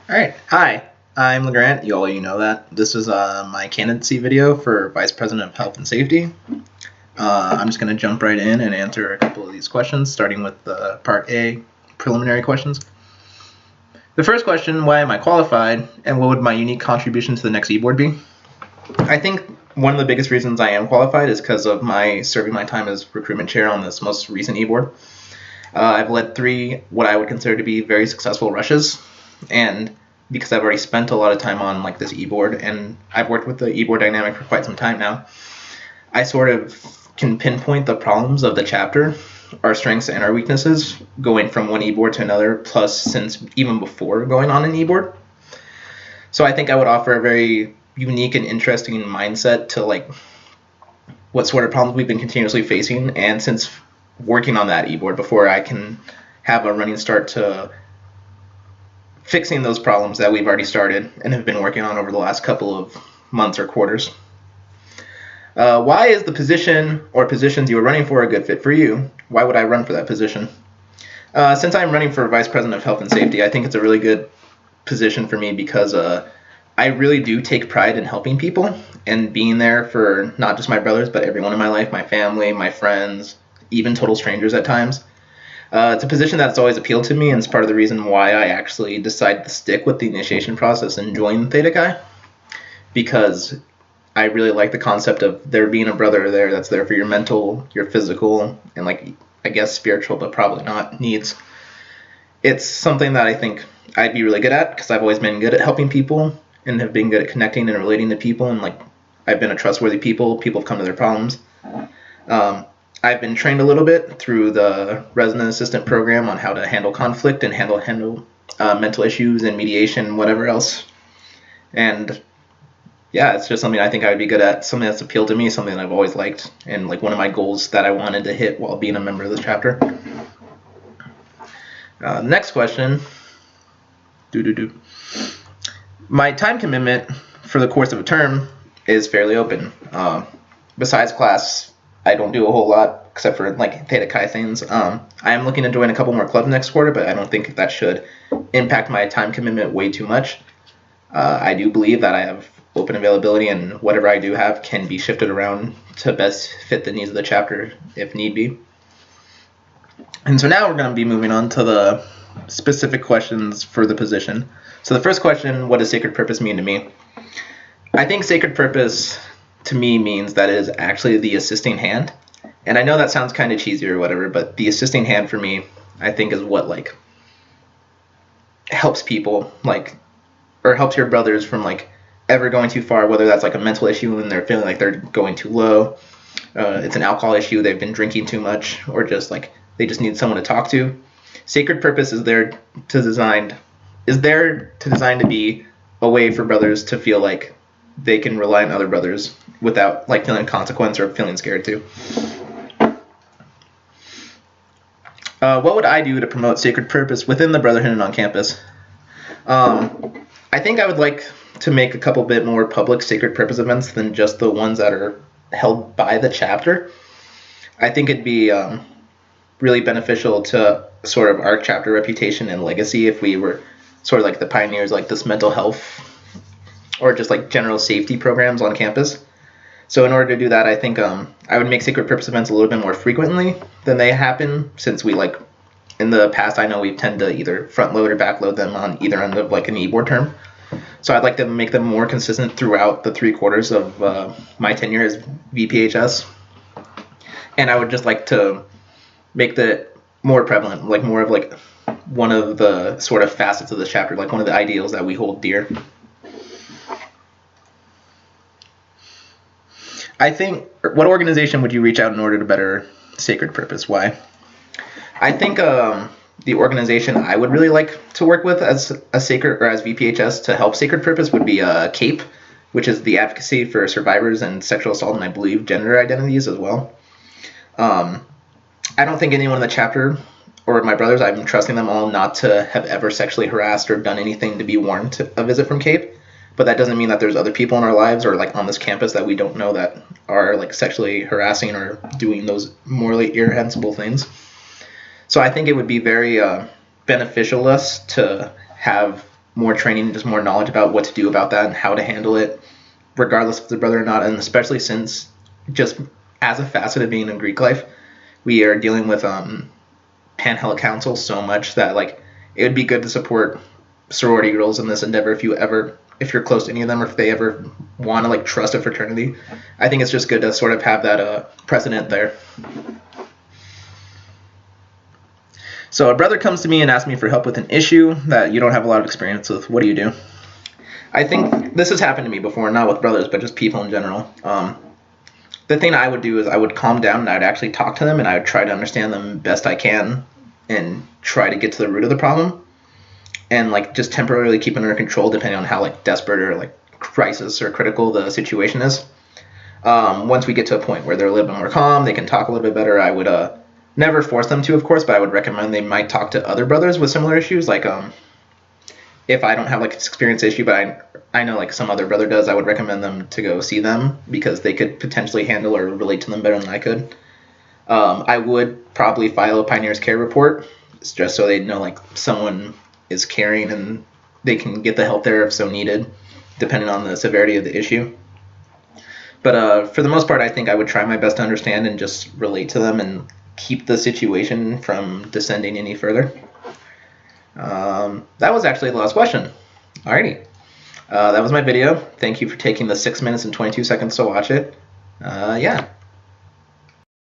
Alright, hi, I'm Legrant, you know that. This is my candidacy video for Vice President of Health and Safety. I'm just going to jump right in and answer a couple of these questions, starting with Part A, preliminary questions. The first question, why am I qualified, and what would my unique contribution to the next e-board be? I think one of the biggest reasons I am qualified is because of my serving my time as recruitment chair on this most recent e-board. I've led 3 what I would consider to be very successful rushes, and because I've already spent a lot of time on this e-board, and I've worked with the e-board dynamic for quite some time now, I sort of can pinpoint the problems of the chapter, our strengths and our weaknesses, going from one e-board to another, plus since even before going on an e-board. So I think I would offer a very unique and interesting mindset to what sort of problems we've been continuously facing, and since working on that e-board before, I can have a running start to fixing those problems that we've already started and have been working on over the last couple of months or quarters. Why is the position or positions you are running for a good fit for you? Why would I run for that position? Since I'm running for Vice President of Health and Safety, I think it's a really good position for me because I really do take pride in helping people and being there for not just my brothers, but everyone in my life, my family, my friends, even total strangers at times. It's a position that's always appealed to me, and it's part of the reason why I actually decided to stick with the initiation process and join Theta Chi, because I really like the concept of there being a brother there that's there for your mental, your physical, and I guess spiritual, but probably not, needs. It's something that I think I'd be really good at because I've always been good at helping people and have been good at connecting and relating to people, and I've been a trustworthy people have come to their problems. I've been trained a little bit through the resident assistant program on how to handle conflict and handle mental issues and mediation, whatever else. And yeah, it's just something I think I would be good at, something that's appealed to me, something that I've always liked, and one of my goals that I wanted to hit while being a member of this chapter. Next question. My time commitment for the course of a term is fairly open. Besides class, I don't do a whole lot except for Theta Chi things. I am looking to join a couple more clubs next quarter, but I don't think that should impact my time commitment way too much. I do believe that I have open availability, and whatever I do have can be shifted around to best fit the needs of the chapter if need be. And so now we're going to be moving on to the specific questions for the position. So the first question, what does sacred purpose mean to me? I think sacred purpose to me means that it is actually the assisting hand. And I know that sounds kind of cheesy or whatever, but the assisting hand for me, I think, is what helps people, or helps your brothers from ever going too far, whether that's a mental issue and they're feeling like they're going too low, it's an alcohol issue, they've been drinking too much, or just they just need someone to talk to. Sacred purpose is there to design to be a way for brothers to feel like they can rely on other brothers without feeling consequence or feeling scared too. What would I do to promote sacred purpose within the brotherhood and on campus? I think I would like to make a couple bit more public sacred purpose events than just the ones that are held by the chapter. I think it'd be really beneficial to sort of our chapter reputation and legacy if we were sort of the pioneers, this mental health or just general safety programs on campus. So in order to do that, I think I would make sacred purpose events a little bit more frequently than they happen, since we in the past, I know we tend to either front load or back load them on either end of an e-board term. So I'd like to make them more consistent throughout the 3 quarters of my tenure as VPHS. And I would just like to make that more prevalent, more of one of the sort of facets of this chapter, one of the ideals that we hold dear. I think, what organization would you reach out in order to better sacred purpose? Why? I think the organization I would really like to work with as a sacred, or as VPHS, to help sacred purpose would be CAPE, which is the Advocacy for Survivors and Sexual Assault and I believe gender identities as well. I don't think anyone in the chapter or my brothers, I'm trusting them all not to have ever sexually harassed or done anything to be warranted a visit from CAPE. But that doesn't mean that there's other people in our lives or on this campus that we don't know that are sexually harassing or doing those morally irreprehensible things. So I think it would be very beneficial us to have more training, just more knowledge about what to do about that and how to handle it, regardless if the brother or not. And especially since just as a facet of being in Greek life, we are dealing with Panhellenic Council so much that like it would be good to support sorority girls in this endeavor if you're close to any of them, or if they ever want to like trust a fraternity. I think it's just good to sort of have that precedent there. So a brother comes to me and asks me for help with an issue that you don't have a lot of experience with. What do you do? I think this has happened to me before, not with brothers, but just people in general. The thing I would do is I would calm down and I'd actually talk to them and I would try to understand them best I can and try to get to the root of the problem, and like just temporarily keep it under control depending on how like desperate or like crisis or critical the situation is. Once we get to a point where they're a little bit more calm, they can talk a little bit better, I would never force them to, of course, but I would recommend they might talk to other brothers with similar issues. Like if I don't have like this experience issue, but I know like some other brother does, I would recommend them to go see them because they could potentially handle or relate to them better than I could. I would probably file a Pioneer's Care report just so they know like someone is caring and they can get the help there if so needed, depending on the severity of the issue. But for the most part, I think I would try my best to understand and just relate to them and keep the situation from descending any further. That was actually the last question. Alrighty. That was my video. Thank you for taking the 6 minutes and 22 seconds to watch it. Yeah.